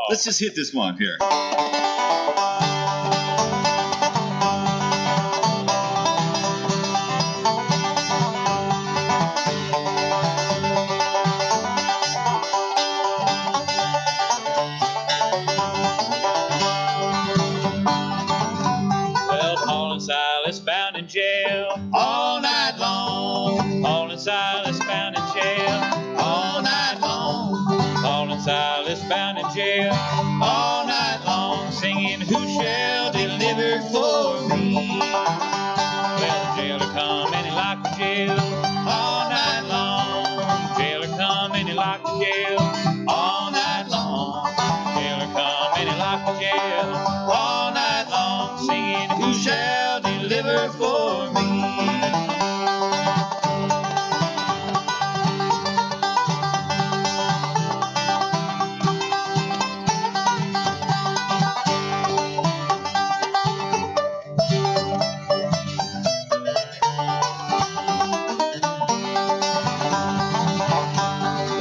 Let's just hit this one here. Well, Paul and Silas bound in jail All night long, Paul and Silas bound in jail all night long, Paul and Silas bound in jail all night long, singing, who shall deliver for me? Well, the jailer come and he locked the jail all night long, jailer come and he locked the jail all night long, jailer come and he locked the jail all night long, singing, who shall deliver for me?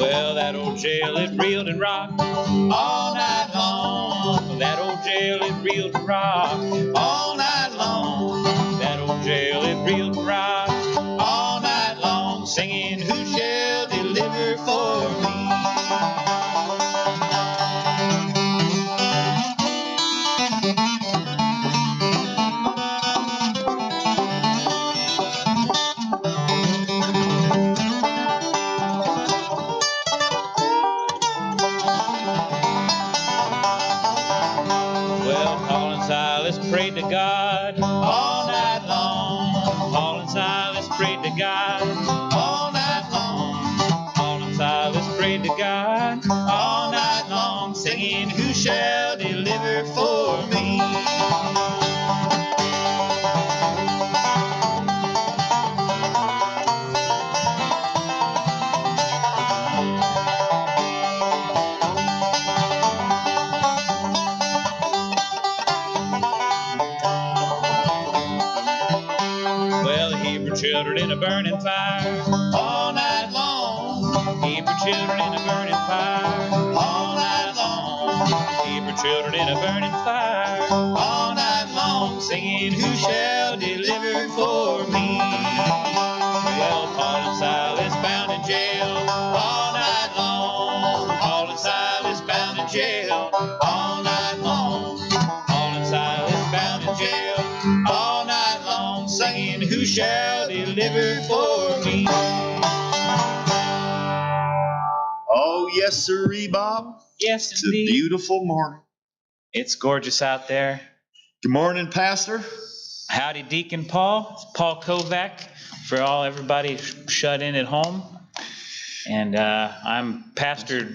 Well, that old jail, it reeled and rocked All night long, that old jail, it reeled and rocked all night long, that old jail, it reeled and rocked all night long, singing, who shall deliver for me? Well, Paul and Silas prayed to God All night long, Paul and Silas prayed to God all night long, Paul and Silas prayed to God all night long, singing, who shall deliver for me? Well, the Hebrew children in a burning fire All night long, Hebrew children in a burning fire all night long, Hebrew children in a burning fire all night long, singing, who shall deliver for me? Well, Paul and Silas bound in jail All night long, Paul and Silas bound in jail all night long, Paul and Silas bound in jail all night long, singing, who shall deliver for me? Oh, yes, sirree, Bob. Yes, It's a indeed. beautiful morning. It's gorgeous out there. Good morning, Pastor. Howdy, Deacon Paul. It's Paul Kovac for everybody shut in at home. And I'm Pastor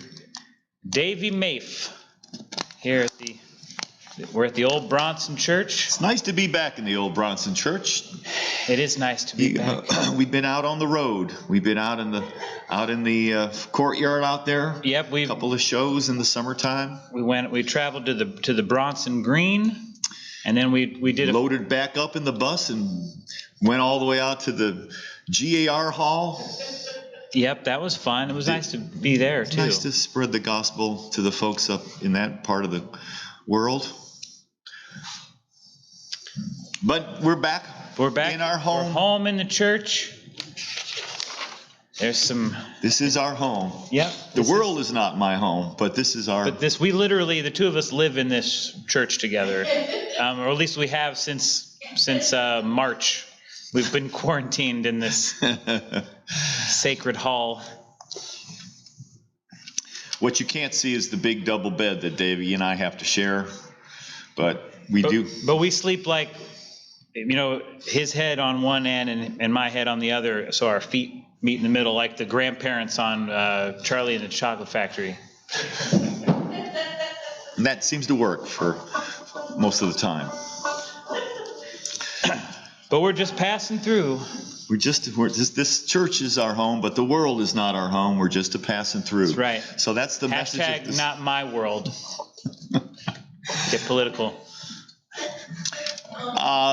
Davey Mafe here at we're at the old Bronson Church. It's nice to be back in the old Bronson Church. It is nice to be back. We've been out on the road. We've been out in the courtyard out there. Yep, A couple of shows in the summertime. we traveled to the Bronson Green, and then we did Loaded back up in the bus and went all the way out to the GAR hall. Yep, that was fun. It was nice to be there too. Nice to spread the gospel to the folks up in that part of the world. But we're back. We're back in our home. We're home in the church. There's some. This is our home. Yep. The world is not my home, but this is our. But we literally, the two of us live in this church together, or at least we have since March. We've been quarantined in this sacred hall. What you can't see is the big double bed that Davey and I have to share, but we do. But we sleep like, his head on one end and my head on the other, so our feet meet in the middle, like the grandparents on Charlie and the Chocolate Factory. And that seems to work for most of the time. But we're just passing through. This church is our home, but the world is not our home. We're just passing through. That's right. So that's the message. Hashtag not my world. Get political.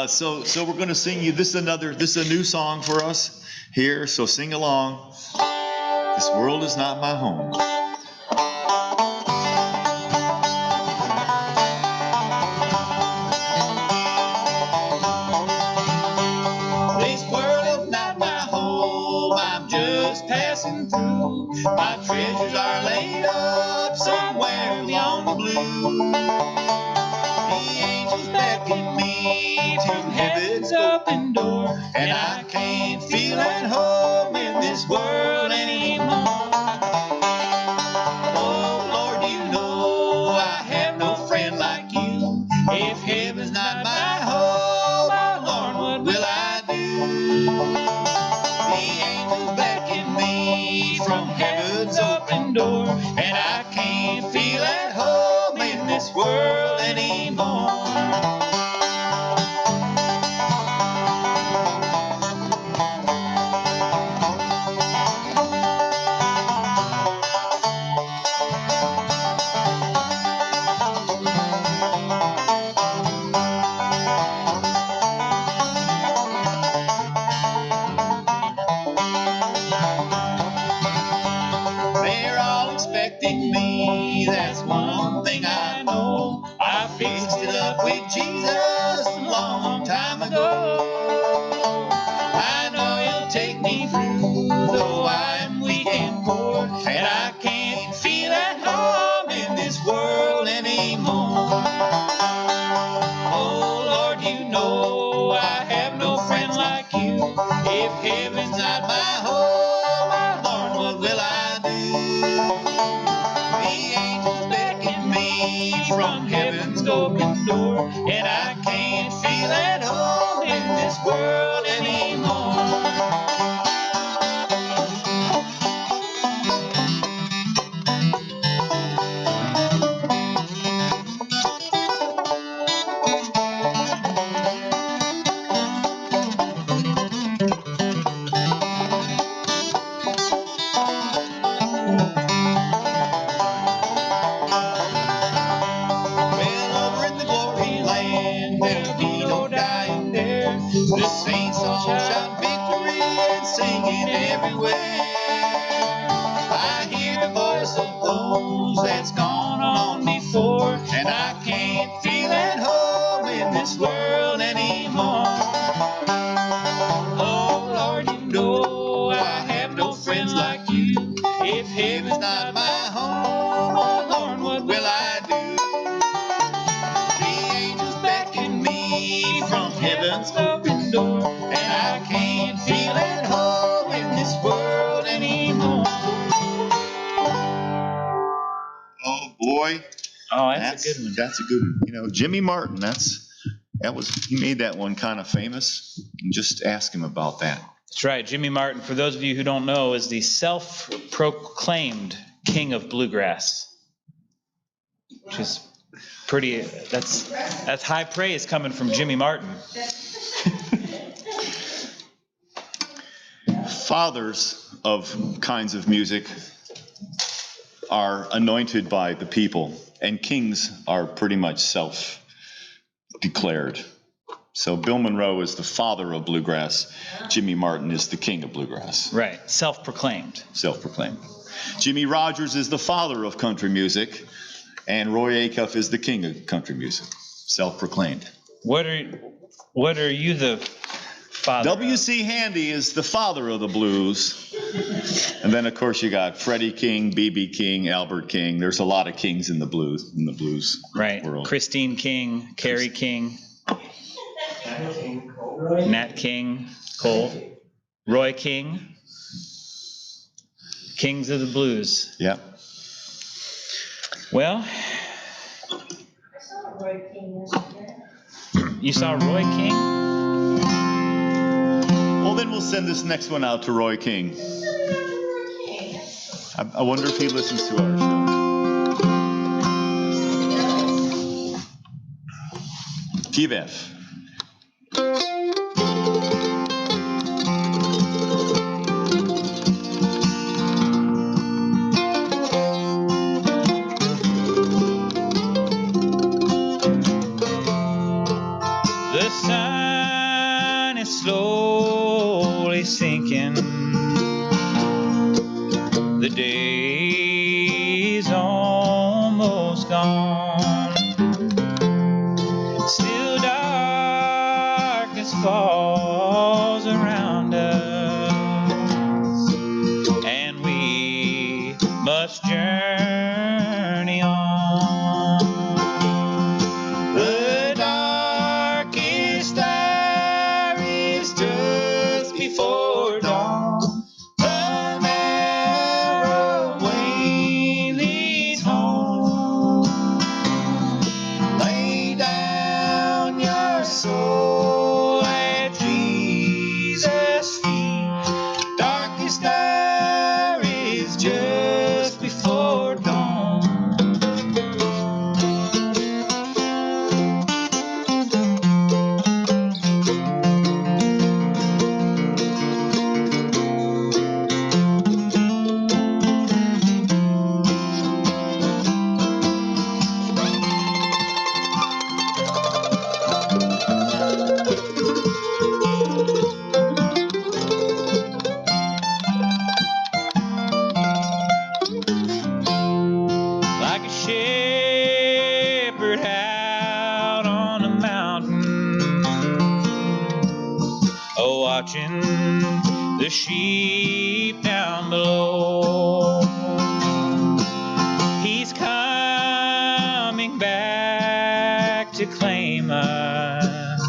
So we're going to sing you this is a new song for us here. So sing along. This world is not my home. passing through. My treasures are laid up somewhere beyond the blue. The angels beckon me from heaven's open door, and I can't feel at home in this world anymore. Oh Lord, you know I have no friend like you. If heaven's not my home, oh Lord, what will I do? The angels beckon me from heaven's open door, and I can't feel at home in this world anymore. They're all expecting me, that's one thing I know. I fixed it up with Jesus a long time ago. I know he'll take me through, though I'm weak and poor, and I can't feel at home in this world anymore. Oh Lord, you know I have no friend like you. If heaven's not my home, my Lord, what will I do? The angels beckon me from heaven's open door, and I can't feel at home in this world anymore. Well, over in the glory land, there'll be no dying there. The saints all shout victory and singing everywhere. I hear the voice of those that's gone on before, and I can't feel at home in this world anymore. Oh Lord, you know I have no friends like you. If heaven's not my home, oh Lord, what will I do? The angels beckon me from heaven's open door, and I can't feel at home in this world anymore. Oh boy. Oh, that's a good one. That's a good one. You know, Jimmy Martin, he made that one kind of famous. And just ask him about that. That's right. Jimmy Martin, for those of you who don't know, is the self-proclaimed king of bluegrass, which is pretty, that's high praise coming from Jimmy Martin. Fathers of kinds of music are anointed by the people, and kings are pretty much self-declared. So Bill Monroe is the father of bluegrass. Jimmy Martin is the king of bluegrass. Right, self-proclaimed. Self-proclaimed. Jimmy Rogers is the father of country music, and Roy Acuff is the king of country music. Self-proclaimed. What are you the father W.C. Handy is the father of the blues. And then, of course, you got Freddie King, B.B. King, Albert King. There's a lot of kings in the blues right. world. Christine King, Carrie King, Nat King, Cole, Roy King, kings of the blues. Yeah. Well, you saw Roy King? Well, then we'll send this next one out to Roy King. I wonder if he listens to our show. T-Beth. The sun is slowly sinking. The day's almost gone. Still darkness falls around us, and journey on. The darkest hour is just before dawn. The narrow way leads home. Lay down your soul at Jesus' feet. Darkest hour is just before dawn. Like a shepherd out on a mountain, oh, watching the sheep down below. He's coming back to claim us.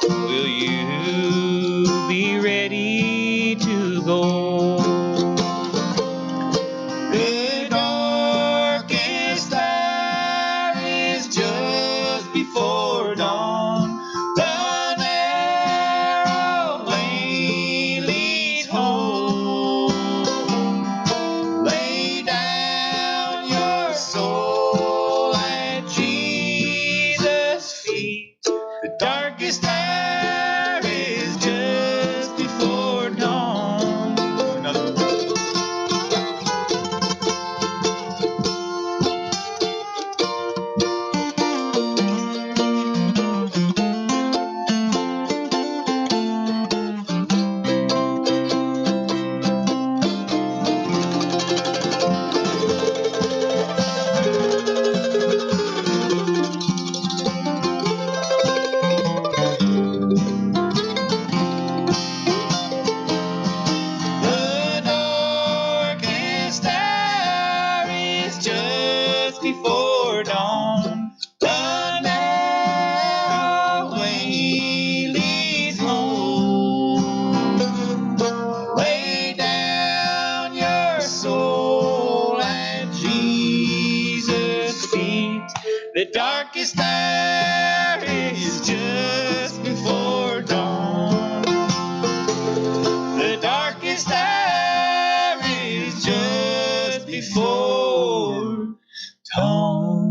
Will you be ready to go? The darkest hour is just before dawn. The narrow way leads home. Lay down your soul at Jesus' feet. The darkest hour is just before dawn. The darkest hour is just before dawn. The narrow way leads home. Lay down your soul at Jesus' feet. The darkest hour is just before dawn. The darkest hour is just before dawn.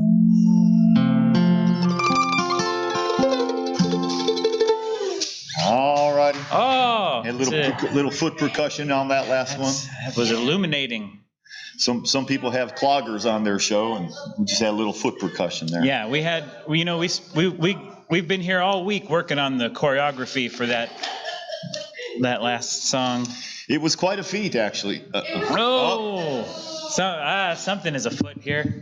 All righty. Oh, Had a that's it. little foot percussion on that last one. That was illuminating. Some people have cloggers on their show, and we just had a little foot percussion there. Yeah, we've been here all week working on the choreography for that last song. It was quite a feat, actually. Something is afoot here.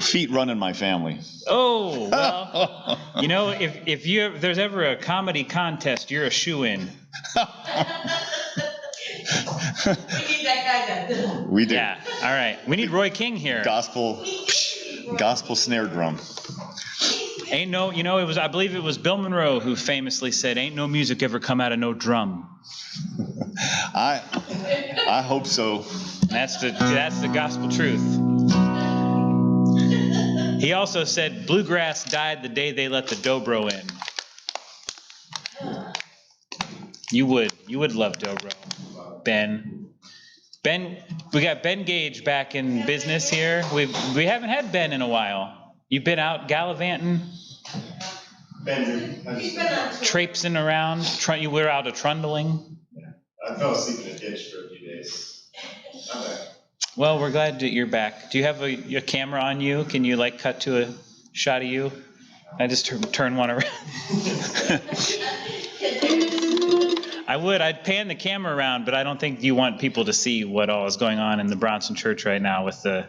Feet run in my family. Oh, well, if there's ever a comedy contest, you're a shoo-in. We need that guy done. We do. Yeah, all right. We need Roy King here. Gospel snare drum. I believe it was Bill Monroe who famously said, "Ain't no music ever come out of no drum." I hope so. That's the gospel truth. He also said, "Bluegrass died the day they let the dobro in." You would love dobro, Ben. We got Ben Gage back in business here. We haven't had Ben in a while. You've been out gallivanting, traipsing around. You were out a trundling. Yeah, I fell asleep in a ditch for a few days. I'm back. Well, we're glad that you're back. Do you have a camera on you? Can you cut to a shot of you? I just turn one around. I'd pan the camera around, but I don't think you want people to see what all is going on in the Bronson Church right now with the.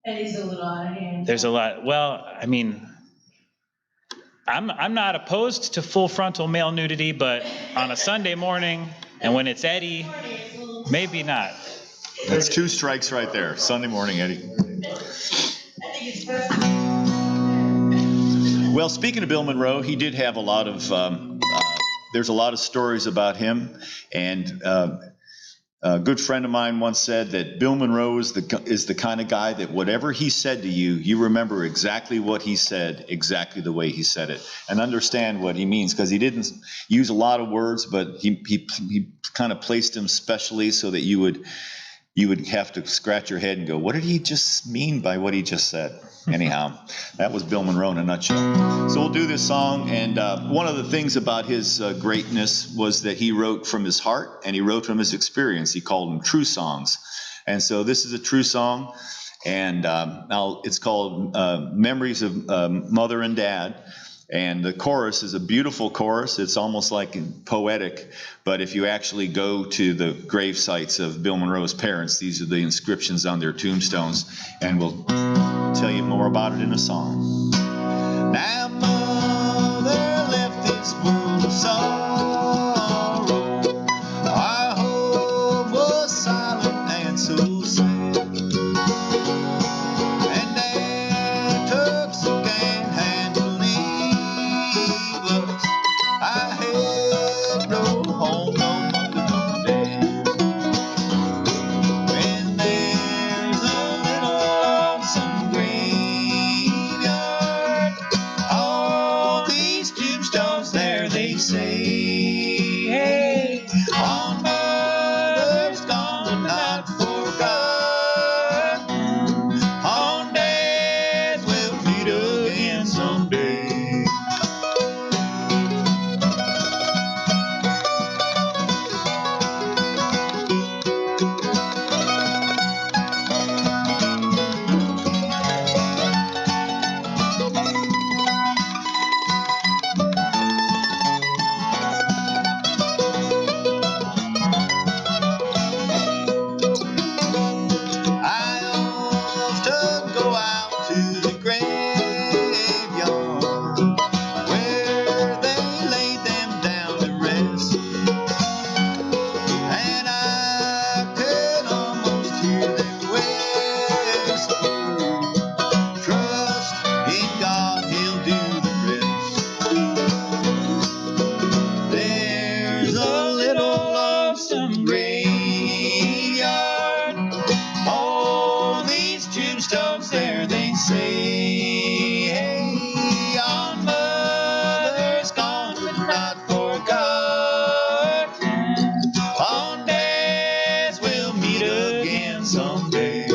And he's a little out of hand. There's a lot. Well, I mean, I'm not opposed to full frontal male nudity, but on a Sunday morning, and when it's Eddie, Maybe not. That's 2 strikes right there. Sunday morning, Eddie. I think it's first. Well, speaking of Bill Monroe, he did have a lot of, there's a lot of stories about him. And a good friend of mine once said that Bill Monroe is the kind of guy that whatever he said to you, you remember exactly what he said, exactly the way he said it, and understand what he means, because he didn't use a lot of words, but he kind of placed them specially so that you would have to scratch your head and go, what did he just mean by what he just said? Anyhow, that was Bill Monroe in a nutshell. So we'll do this song, and one of the things about his greatness was that he wrote from his heart and he wrote from his experience. He called them true songs. And so this is a true song, and now it's called Memories of Mother and Dad. And the chorus is a beautiful chorus. It's almost like poetic. But if you actually go to the grave sites of Bill Monroe's parents, these are the inscriptions on their tombstones. And we'll tell you more about it in a song. Now mother left this world of sorrow. Our home was silent and so sad. And Dad took some can hand to leave us. I had no home, no mother, no dad. When there's a little lonesome graveyard, all these tombstones there they say, hey, on mother's gone but not forgotten, on dad's we'll meet again someday. I often go out to the graveyard where they lay them down to rest, and I can almost hear them whisper, trust in God, He'll do the rest. There's a little lonesome graveyard, all these tombstones there they say, hey, on mother's gone but not forgotten, on dad's we'll meet again someday.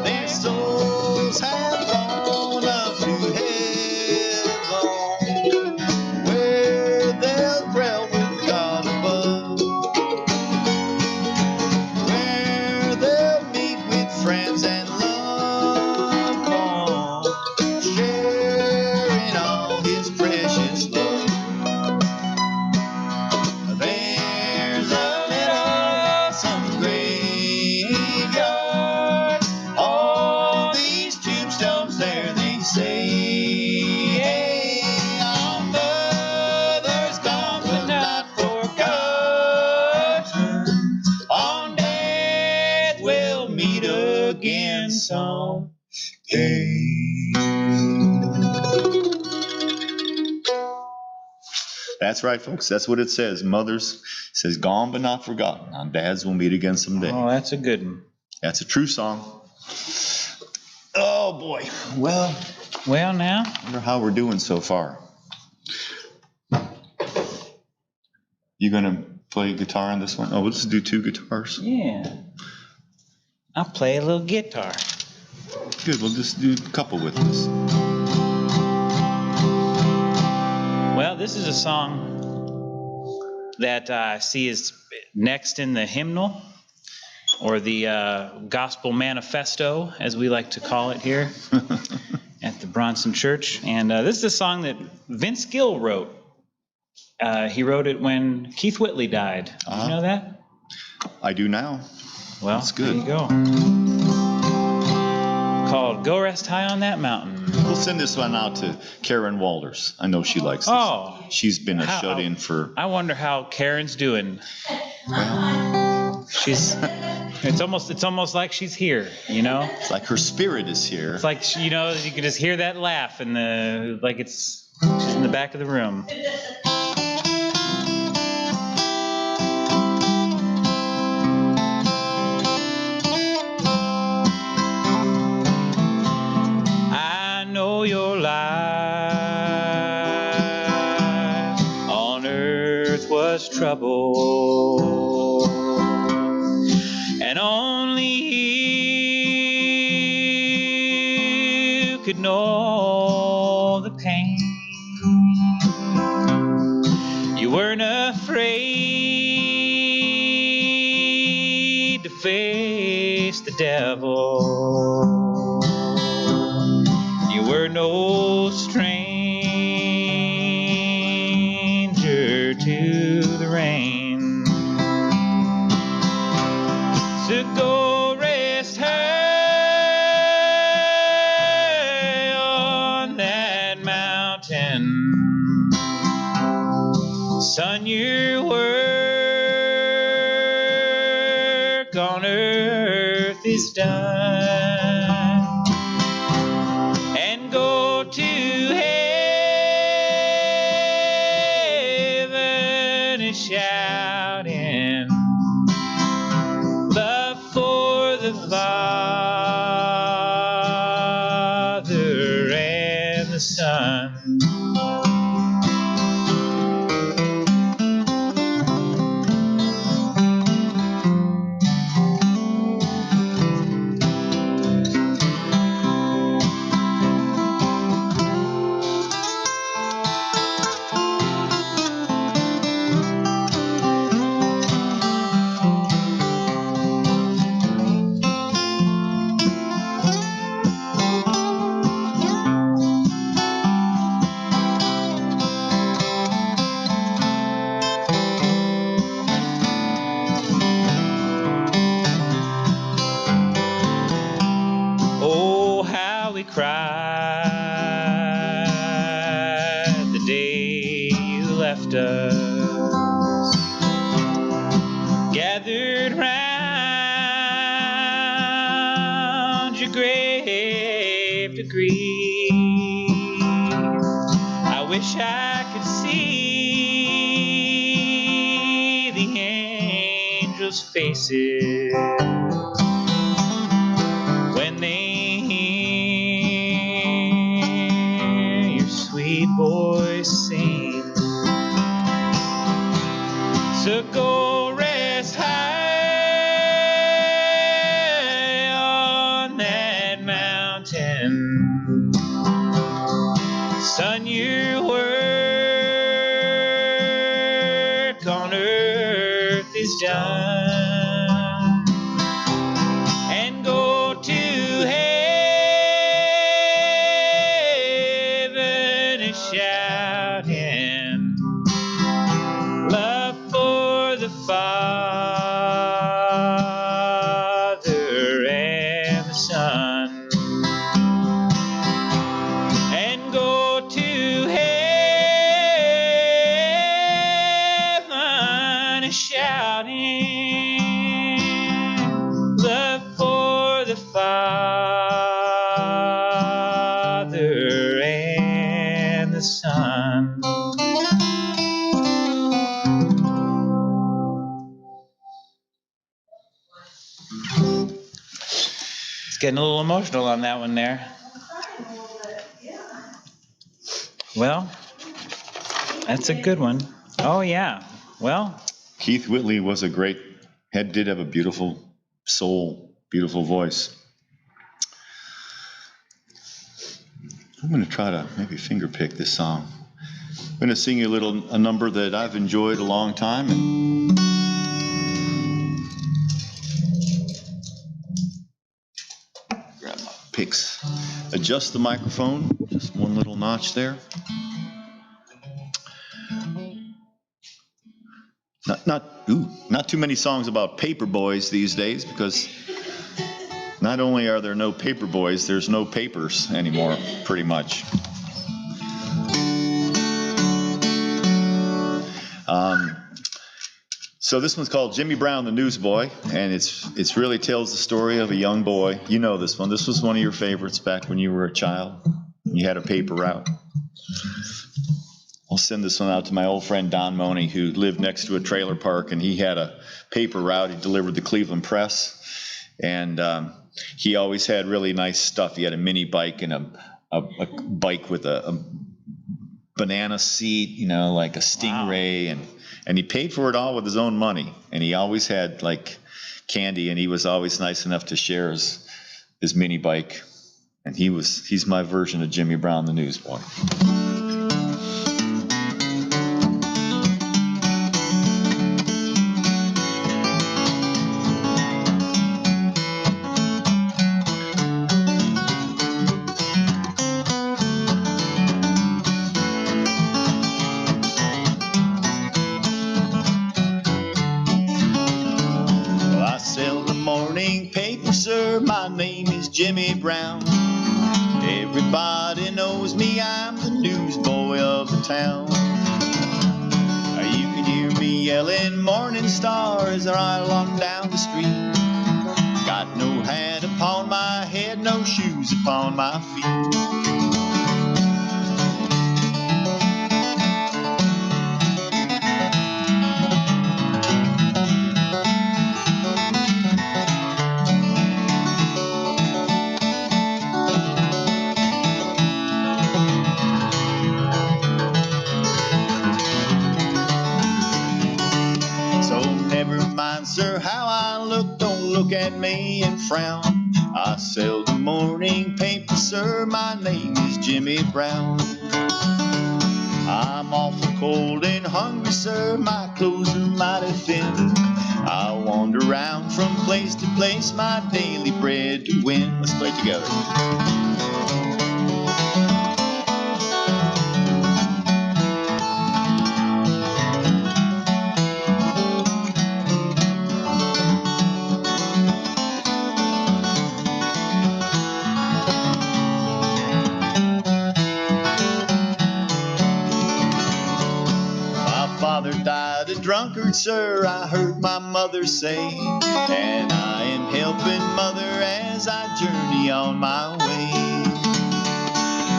Their souls have gone up to heaven, where they'll dwell with God above, where they'll meet with friends and loved ones, sharing all His precious love. There's a little lonesome graveyard, all these tombstones there they say, hey, our mother's gone but not forgotten, on dad we'll meet again someday. That's right, folks. That's what it says. Mother's says, gone but not forgotten. On dads we'll meet again someday. Oh, that's a good one. That's a true song. Oh, boy. Well, Well, now, I wonder how we're doing so far. You going to play guitar on this one? Oh, we'll just do 2 guitars. yeah, I'll play a little guitar. Good. We'll just do a couple with this. Well, this is a song that I see is next in the hymnal, or the gospel manifesto, as we like to call it here. Bronson Church. And this is a song that Vince Gill wrote. He wrote it when Keith Whitley died. Did you know that? I do now. Well, that's good. There you go. Called Go Rest High on That Mountain. We'll send this one out to Karen Walters. I know she likes this. Oh. She's been a shut-in for... I wonder how Karen's doing. Well, it's almost like she's here, you know? It's like her spirit is here. It's like, you know, you can just hear that laugh and she's in the back of the room. I know your life on earth was trouble, and only you could know the pain. You weren't afraid to face the devil. You were no stranger to the rain. So go rest high on that mountain. Son, your work on earth is done. And go to heaven and shouting love for the Father and the Son. Oh, how we cried the day you left us, gathered round your grave to grieve. I wish I could see the angels' faces when they hear your sweet voice sing. So go rest high on that mountain. Son, your work on earth is done. And go to heaven and shouting love for the Father and the Son. And go to heaven and shouting love for the Father and the Son. It's getting a little emotional on that one there. Well, that's a good one. Oh, yeah. Well, Keith Whitley was did have a beautiful soul, beautiful voice. I'm going to try to maybe finger pick this song. I'm going to sing you a number that I've enjoyed a long time. And grab my picks. Adjust the microphone. Just one little notch there. Not too many songs about paper boys these days, because not only are there no paper boys, there's no papers anymore, pretty much. So this one's called Jimmy Brown the Newsboy, and it's really tells the story of a young boy. You know this one. This was one of your favorites back when you were a child. You had a paper route. I'll send this one out to my old friend Don Money, who lived next to a trailer park, and he had a paper route. He delivered the Cleveland Press, and he always had really nice stuff. He had a mini bike and a bike with a banana seat, you know, like a Stingray. Wow. And he paid for it all with his own money. And he always had like candy, and he was always nice enough to share his mini bike. And he's my version of Jimmy Brown the Newsboy. My name is Jimmy Brown. Everybody knows me, I'm the newsboy of the town. You can hear me yelling morning star as I ride along down the street. Got no hat upon my head, no shoes upon my feet. Sir, how I look, don't look at me and frown. I sell the morning paper, sir, my name is Jimmy Brown. I'm awful cold and hungry, sir, my clothes are mighty thin. I wander around from place to place, my daily bread to win. Let's play together. Died a drunkard, sir, I heard my mother say, and I am helping mother as I journey on my way.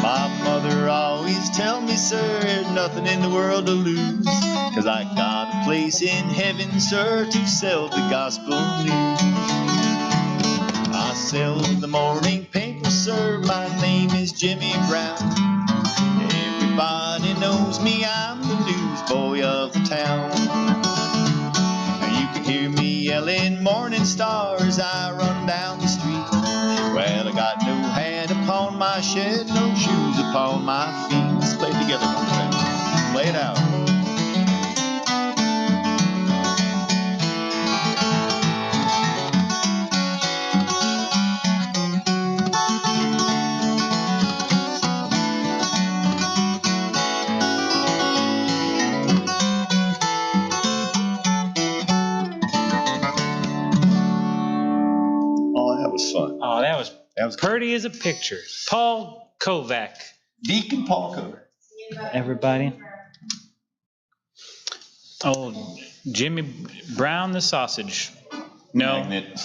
My mother always tell me, sir, there's nothing in the world to lose, 'cause I got a place in heaven, sir, to sell the gospel news. I sell the morning paper, sir, my name is Jimmy Brown. Everybody knows me, I'm the newsboy of the town. Now you can hear me yelling morning star as I run down the street. Well, I got no hat upon my shed, no shoes upon my feet. Let's play it together one time. Play it out. Fun. Oh, that was pretty as a picture. Paul Kovac. Deacon Paul Kovac. Everybody. Oh, Jimmy Brown the sausage. No. Magnet.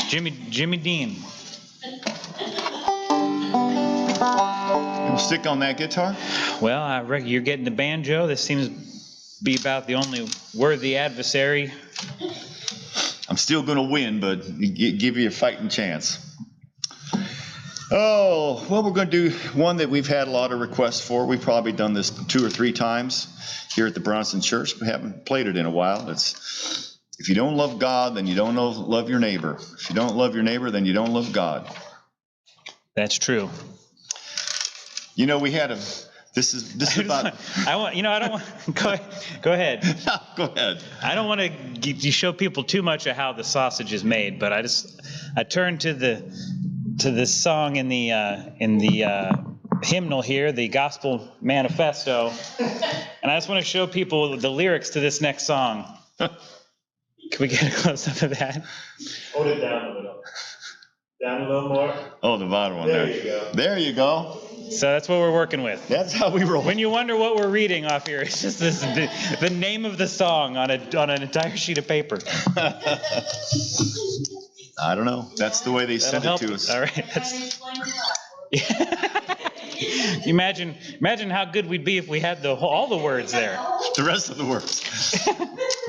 Jimmy Dean. You'll stick on that guitar? Well, I reckon you're getting the banjo. This seems to be about the only worthy adversary. I'm still going to win, but give you a fighting chance. Oh, well, we're going to do one that we've had a lot of requests for. We've probably done this 2 or 3 times here at the Bronson Church. We haven't played it in a while. It's, if you don't love God, then you don't love your neighbor. If you don't love your neighbor, then you don't love God. That's true. You know, we had a... This is about. I don't want. Go ahead. No, go ahead. I don't want to show people too much of how the sausage is made, but I turned to the song in the hymnal here, the Gospel Manifesto, and I just want to show people the lyrics to this next song. Can we get a close-up of that? Hold it down a little. Down a little more. Oh, the bottom one there. There you go. There you go. So that's what we're working with. That's how we roll. When you wonder what we're reading off here, it's just the name of the song on an entire sheet of paper. I don't know. That's the way they That'll send help. it to us. All right. Imagine how good we'd be if we had all the words there. The rest of the words.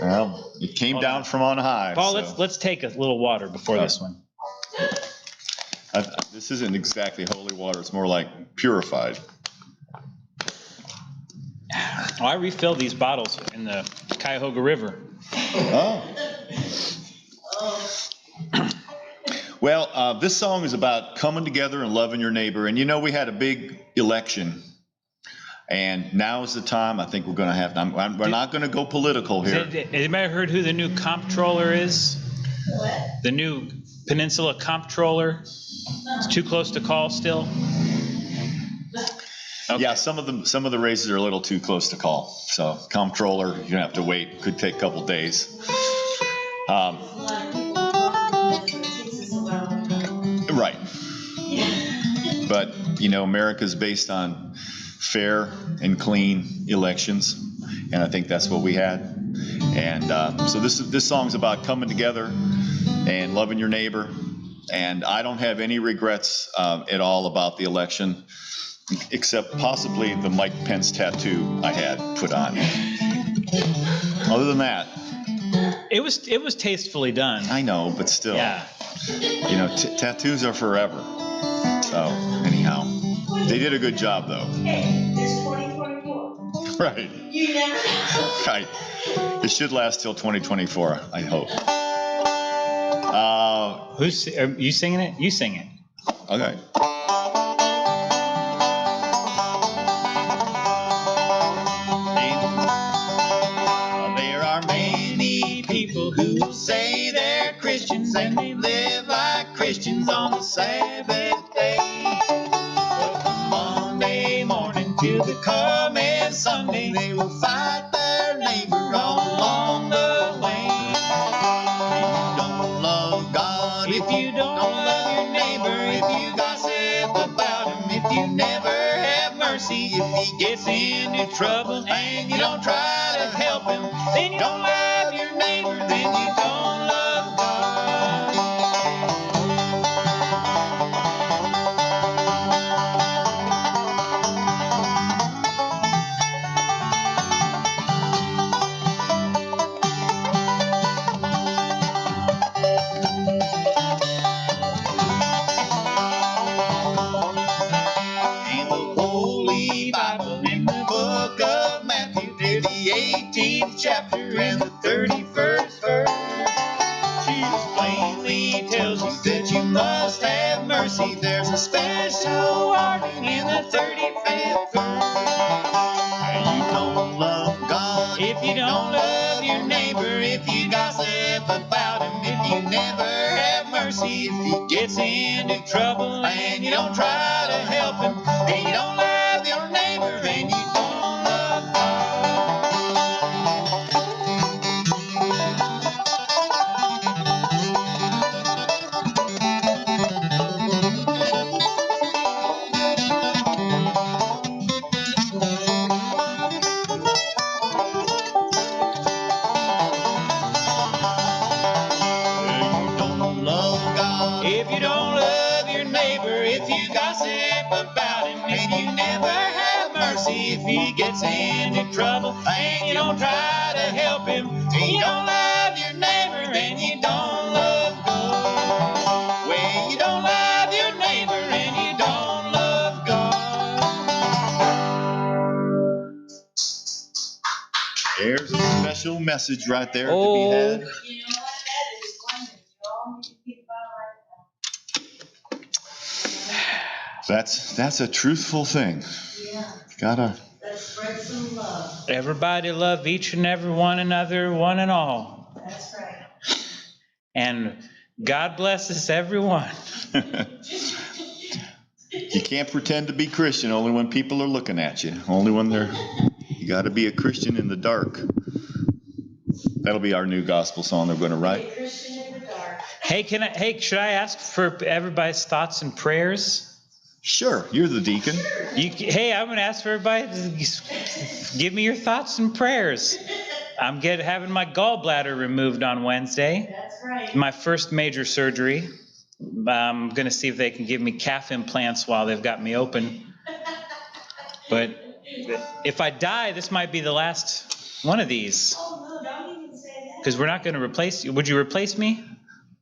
Well, it came down from on high. Paul, so. let's take a little water before this one. This isn't exactly holy water. It's more like purified. Oh, I refilled these bottles in the Cuyahoga River. Oh. Well, this song is about coming together and loving your neighbor. And you know, we had a big election. And now is the time. I think we're going to have. We're not going to go political here. Have anybody heard who the new comptroller is? What? The new Peninsula comptroller. It's too close to call still. Okay. Yeah, some of the races are a little too close to call. So comptroller, you're gonna have to wait. Could take a couple days. Right. But you know, America's based on fair and clean elections, and I think that's what we had. And so this song's about coming together and loving your neighbor. And I don't have any regrets at all about the election, except possibly the Mike Pence tattoo I had put on. Other than that, it was tastefully done. I know, but still, Yeah. You know, tattoos are forever. So anyhow, they did a good job though. Hey, it's 2024. Right. You never know. Right. It should last till 2024, I hope. Are you singing it? You sing it. Okay. There are many people who say they're Christians and they live like Christians on the Sabbath day. But from Monday morning till the coming Sunday, they will fight their neighbor all along the way. If you don't love your neighbor, if you gossip about him, if you never have mercy, if he gets into trouble and you don't try to help him, then you don't love your neighbor, then you don't love God. Chapter and the 31st verse, Jesus plainly tells you that you must have mercy. There's a special warning in the 35th verse. And you don't love God if you don't love your neighbor, if you gossip about him, if you never have mercy, if he gets into trouble and you don't try to help him, then you don't love your neighbor and you don't love God. If you don't love your neighbor, if you gossip about him, if you never have mercy, if he gets into trouble and you don't try to help him, you don't love your neighbor and you don't love God. Well, you don't love your neighbor and you don't love God. There's a special message right there to be had. You know what? That is wonderful. You all need to keep about right now. That's a truthful thing. Yeah. Gotta. Let's spread some love. Everybody love each and every one another, one and all. That's right. And God bless us, everyone. You can't pretend to be Christian only when people are looking at you. Only when you got to be a Christian in the dark. That'll be our new gospel song they're going to write. A Christian in the dark. Hey, should I ask for everybody's thoughts and prayers? Sure, you're the deacon. Hey, I'm going to ask for everybody to give me your thoughts and prayers. I'm having my gallbladder removed on Wednesday. That's right. My first major surgery. I'm going to see if they can give me calf implants while they've got me open. But if I die, this might be the last one of these. Oh, no, don't even say that. Because we're not going to replace you. Would you replace me?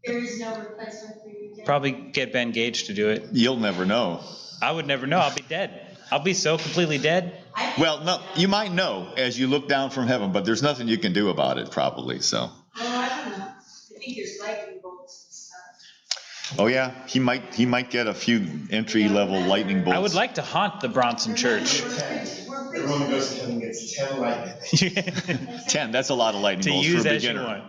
There is no replacement for you. Jim. Probably get Ben Gage to do it. You'll never know. I would never know. I'll be dead. I'll be so completely dead. Well, no, you might know as you look down from heaven, but there's nothing you can do about it, probably. So. Well, I don't know. I think there's lightning bolts and stuff. Oh yeah, he might get a few entry-level lightning bolts. I would like to haunt the Bronson Church. Everyone goes to heaven gets 10 lightning. 10. That's a lot of lightning To bolts use for a as you beginner. want.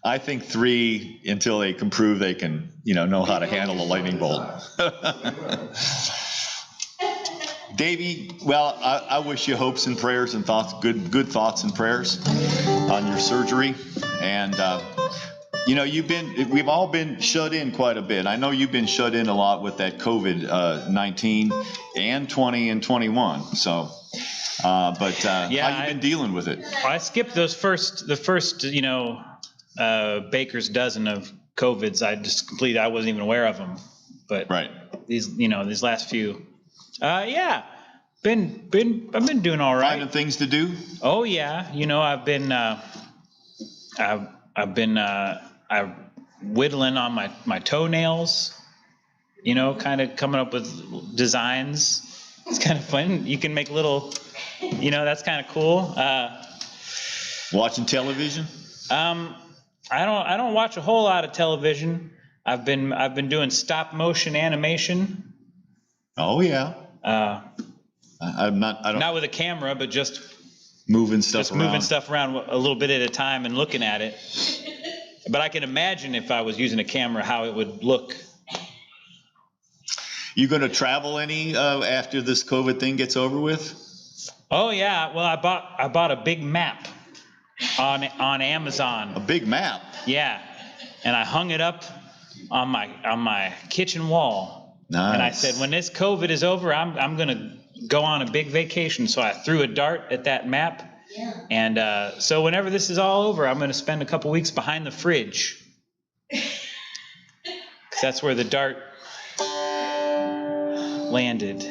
I think 3 until they can prove they can, know how to handle a lightning bolt. Davey, well, I wish you hopes and prayers and thoughts, good thoughts and prayers on your surgery. And, we've all been shut in quite a bit. I know you've been shut in a lot with that COVID-19 and 20 and 21. So, how you been dealing with it? I skipped the first, baker's dozen of COVIDs. I wasn't even aware of them. But right. These last few, I've been doing all right. Finding things to do? Oh yeah, I've been whittling on my toenails. Kind of coming up with designs. It's kind of fun. You can make little, that's kind of cool. Watching television? I don't watch a whole lot of television. I've been doing stop motion animation. Oh yeah. Not with a camera, but just moving stuff around a little bit at a time and looking at it. But I can imagine if I was using a camera how it would look. You going to travel any after this COVID thing gets over with? Oh yeah. Well, I bought a big map on Amazon. A big map? Yeah. And I hung it up on my kitchen wall. Nice. And I said, when this COVID is over, I'm going to go on a big vacation. So I threw a dart at that map. Yeah. And so whenever this is all over, I'm going to spend a couple weeks behind the fridge. 'Cause that's where the dart landed.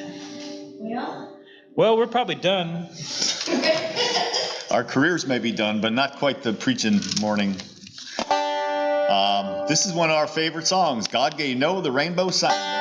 Well, we're probably done. Our careers may be done, but not quite the preaching morning. This is one of our favorite songs, God Gave Noah the Rainbow Sign.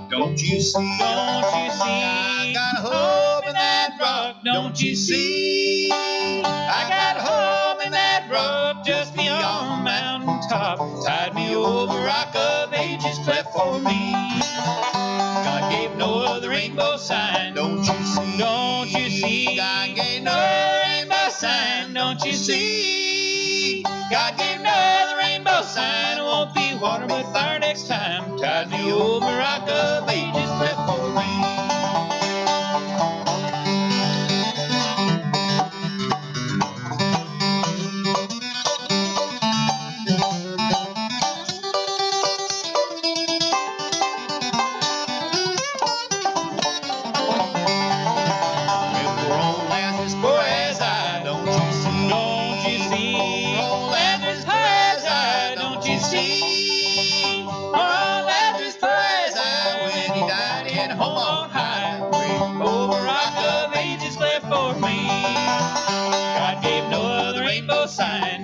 Don't you see? Don't you see? I got a home in that rock. Don't you see? I got a home in that rock just beyond mountain top. Tied me over rock of ages cleft for me. God gave Noah the rainbow sign. Don't you see? Don't you see? God gave Noah the rainbow sign. Don't you see? God gave Noah the rainbow sign. It won't be water but fire next time. Tied me over rock of ages cleft for me.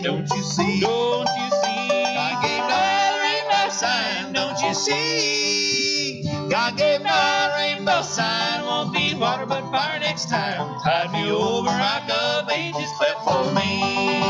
Don't you see? Don't you see? God gave Noah the rainbow sign. Don't you see? God gave Noah the rainbow sign. Won't be water but fire next time. Tied me over rock of ages cleft for me.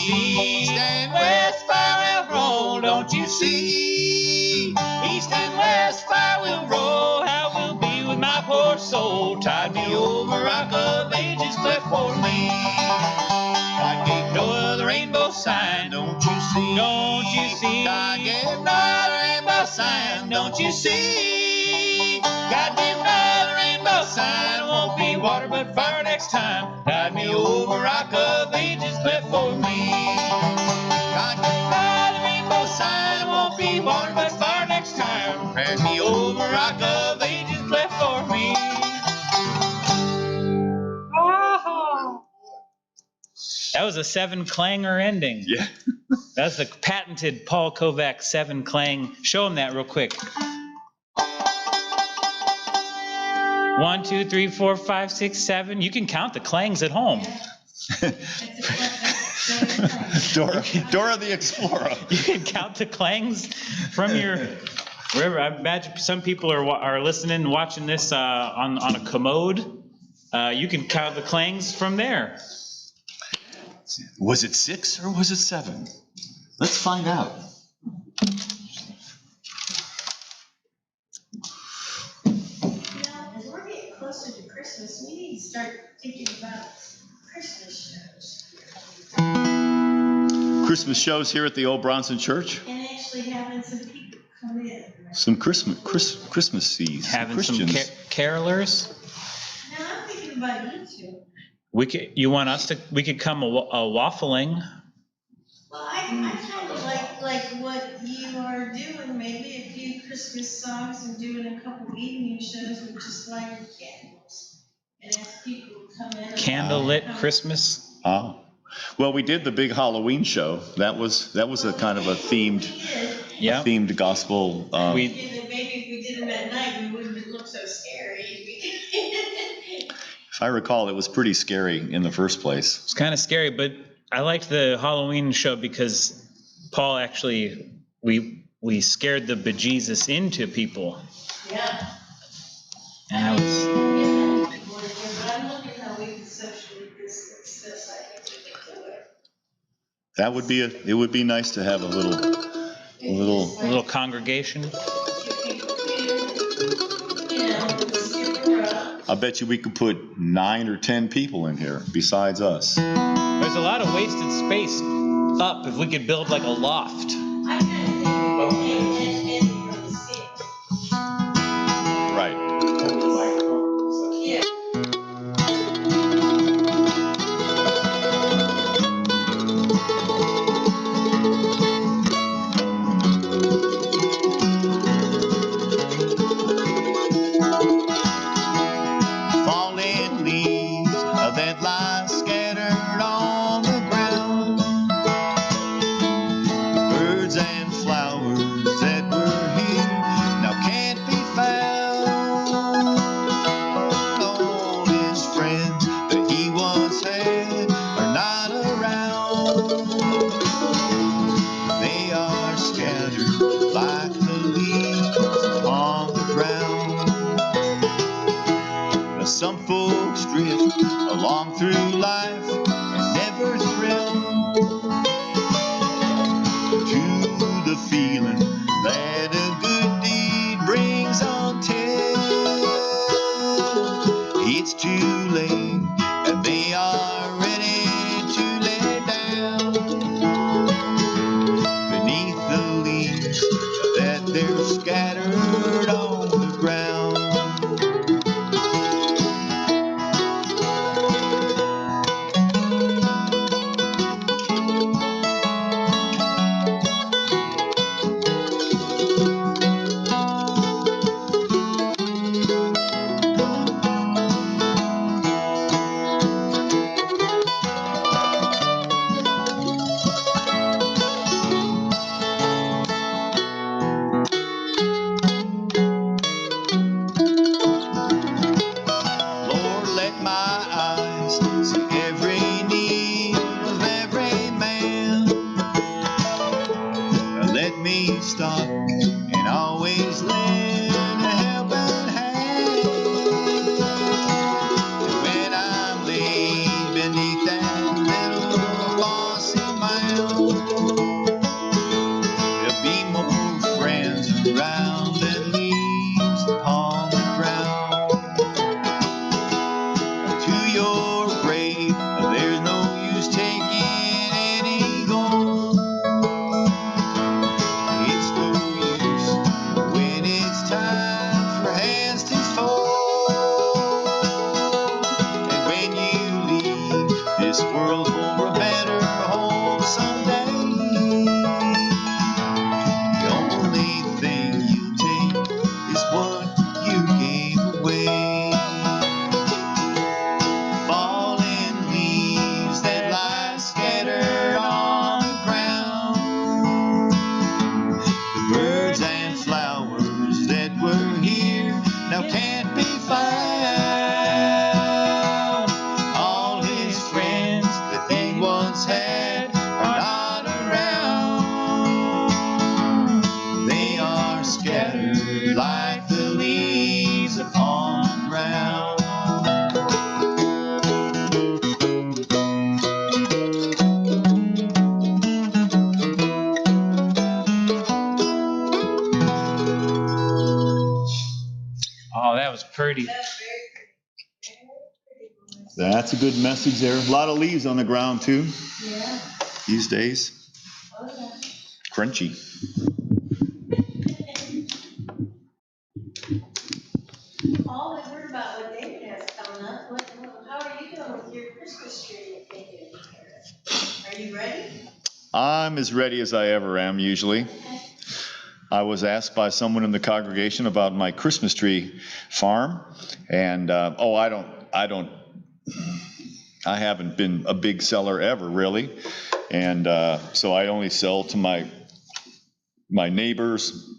East and west fire will roll, don't you see? East and west fire will roll, how will be with my poor soul? Tide me over, rock of ages cleft for me. I gave no other rainbow sign, don't you see? Don't you see? I gave no other rainbow sign, don't you see? God gave no other rainbow sign, won't be water but fire next time. Tide me over, rock of ages cleft for me. God gave no other rainbow sign, won't be water but fire next time. Tide me over, rock of ages cleft for me. That was a 7-clanger ending. Yeah. That's the patented Paul Kovac 7-clang. Show him that real quick. 1, 2, 3, 4, 5, 6, 7. You can count the clangs at home. Dora the Explorer. You can count the clangs from your wherever. I imagine some people are listening and watching this on a commode. You can count the clangs from there. Was it 6 or was it 7? Let's find out. As we're getting closer to Christmas, we need to start thinking about Christmas shows. Christmas shows here at the old Bronson Church. And actually having some people come in. Some Christmases. Having some Christians. carolers. Now I'm thinking about you two. We could come a waffling. Well, I kind of like what you are doing, maybe a few Christmas songs and doing a couple evening shows with just lighting candles. And as people come in. Candlelit Christmas. Oh. Well, we did the big Halloween show. That was a kind of a themed gospel. Maybe if we did them at night, we wouldn't look so scary. If I recall, it was pretty scary in the first place. It's kind of scary, but I liked the Halloween show because Paul actually, we scared the bejesus into people. Yeah. And I was. But I'm looking how we can socially distance this. I think we can do it. That would be it would be nice to have a little Congregation. I bet you we could put 9 or 10 people in here besides us. There's a lot of wasted space up if we could build like a loft. I kind of think we can from the ceiling. Right. Yeah. Falling leaves that lie scattered on the ground. Birds and for a better home someday. The only thing you take is what you gave away. Fallen leaves that lie scattered on the ground. The birds and flowers that were here now can't be found. All his friends that he once had are not around. They are scattered like the leaves upon the ground. Oh, that was pretty. That's very pretty. Very pretty, boys. That's a good message there. A lot of leaves on the ground too Yeah. these days. Oh, yeah. Crunchy. Paul, we heard about what David has coming up. How are you doing with your Christmas tree? Are you ready? I'm as ready as I ever am usually. I was asked by someone in the congregation about my Christmas tree farm, and I haven't been a big seller ever really, and so I only sell to my neighbors.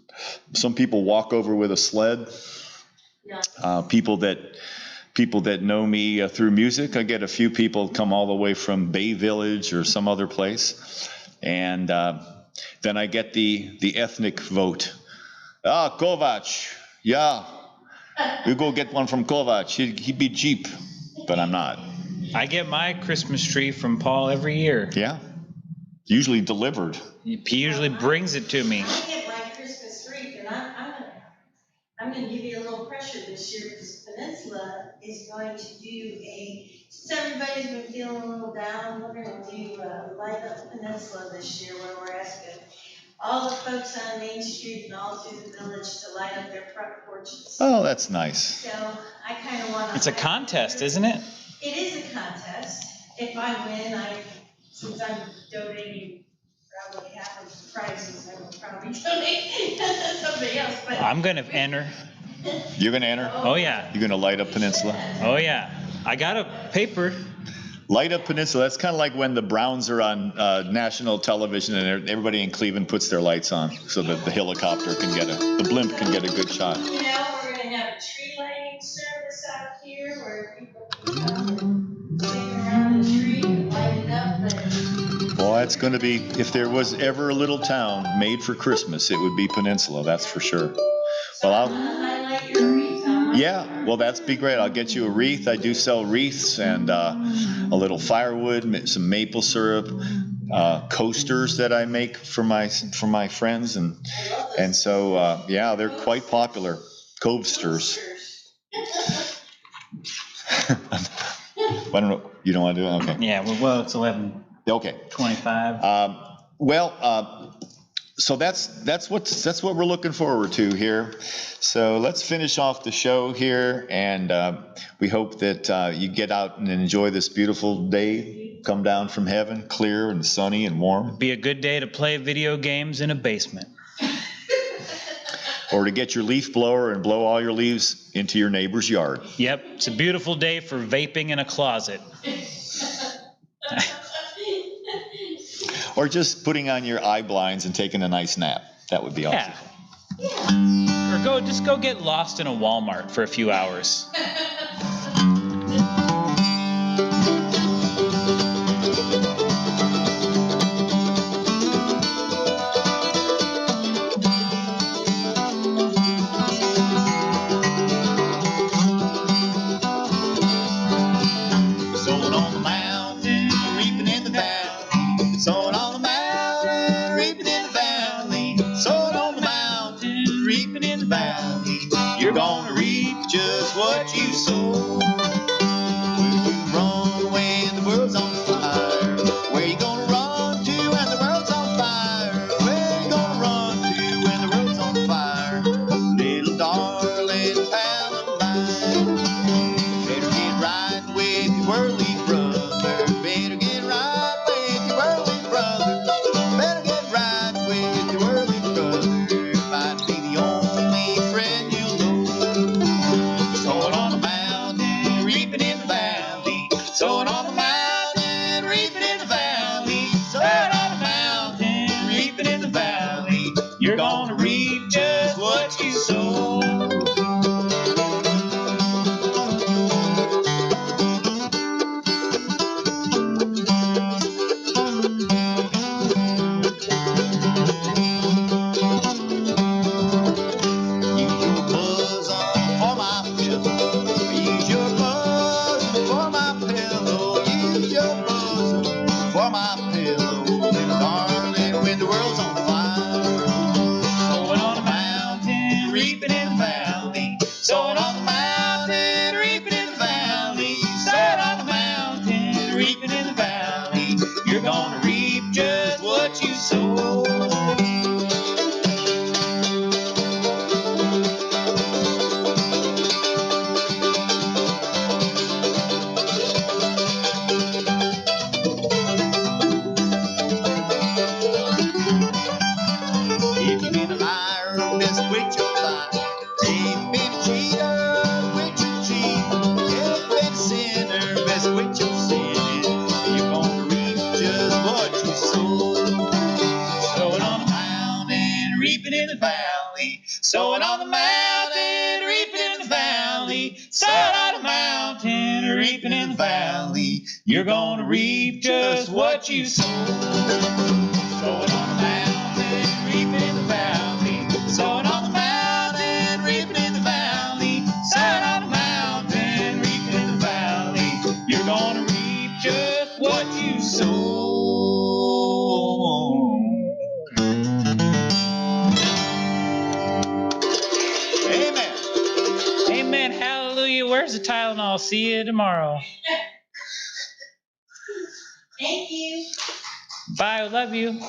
Some people walk over with a sled. Yeah. People that know me through music. I get a few people come all the way from Bay Village or some other place, and then I get the ethnic vote. Kovac, yeah, we go get one from Kovac. He'd be cheap, but I'm not. I get my Christmas tree from Paul every year. Yeah, usually delivered. He usually brings it to me. I get my Christmas tree, and I'm gonna give you a little pressure this year because Peninsula is going to do since everybody's been feeling a little down, we're gonna do Light Up Peninsula this year where we're asking all the folks on Main Street and all through the village to light up their front porches. Oh, that's nice. So I kind of want to. It's a contest, isn't it? It is a contest. If I win, since I'm donating probably half of the prizes, I will probably donate to somebody else. But I'm going to enter. You're going to enter? Oh, yeah. You're going to light up Peninsula? Oh, yeah. I got a paper. Light Up Peninsula, that's kind of like when the Browns are on national television and everybody in Cleveland puts their lights on so that the helicopter the blimp can get a good shot. you know, we're gonna have a tree lighting service out here where people can sit around the tree and light it up. Boy, it's going to be, if there was ever a little town made for Christmas, it would be Peninsula, that's for sure. Well, I'm gonna highlight your wreath, huh? yeah, well, that'd be great. I'll get you a wreath. I do sell wreaths and a little firewood, some maple syrup, coasters that I make for my friends, and so yeah, they're quite popular. Coasters. I don't know. You don't want to do it? Okay. Yeah, well, it's 11:25. Okay. So that's what we're looking forward to here. So let's finish off the show here, and we hope that you get out and enjoy this beautiful day. Come down from heaven, clear and sunny and warm. Be a good day to play video games in a basement. Or to get your leaf blower and blow all your leaves into your neighbor's yard. Yep, it's a beautiful day for vaping in a closet. Or just putting on your eye blinds and taking a nice nap. That would be awesome. Yeah. Or just go get lost in a Walmart for a few hours. Sown on the mountain, reaping in the valley. Sown on the mountain, reaping in the valley. Sown on the mountain, reaping in the valley. You're gonna reap just what you sow. Where you run when the world's on fire? Where you gonna run to when the world's on fire? Where you gonna run to when the world's on fire? Little darling pal of mine, better get right with your worldly brother. Better get right pillow, little darling, when the world's on fire. Sowing on the mountain, reaping in the valley. Sowing on the mountain, reaping in the valley. Sowing on the mountain, reaping in the valley. You're gonna reap just what you sow. If you've been a liar, best quit your lie. If you've been a cheater, quit your cheating. If you've been a sinner, best quit your sinning. You're gonna reap just what you sow. Sowing on the mountain, reaping in the valley. Sowing on the mountain, reaping in the valley. Sowing on the mountain, reaping in the valley. You're gonna reap just what you sow. Sowing on the mountain, reaping in the valley. Sowing on the mountain, reaping in the valley. Sowing on the mountain, reaping in the valley. You're gonna reap just what you sow. Amen. Amen. Hallelujah. Where's the Tylenol? See you tomorrow. Thank you. Bye. Love you.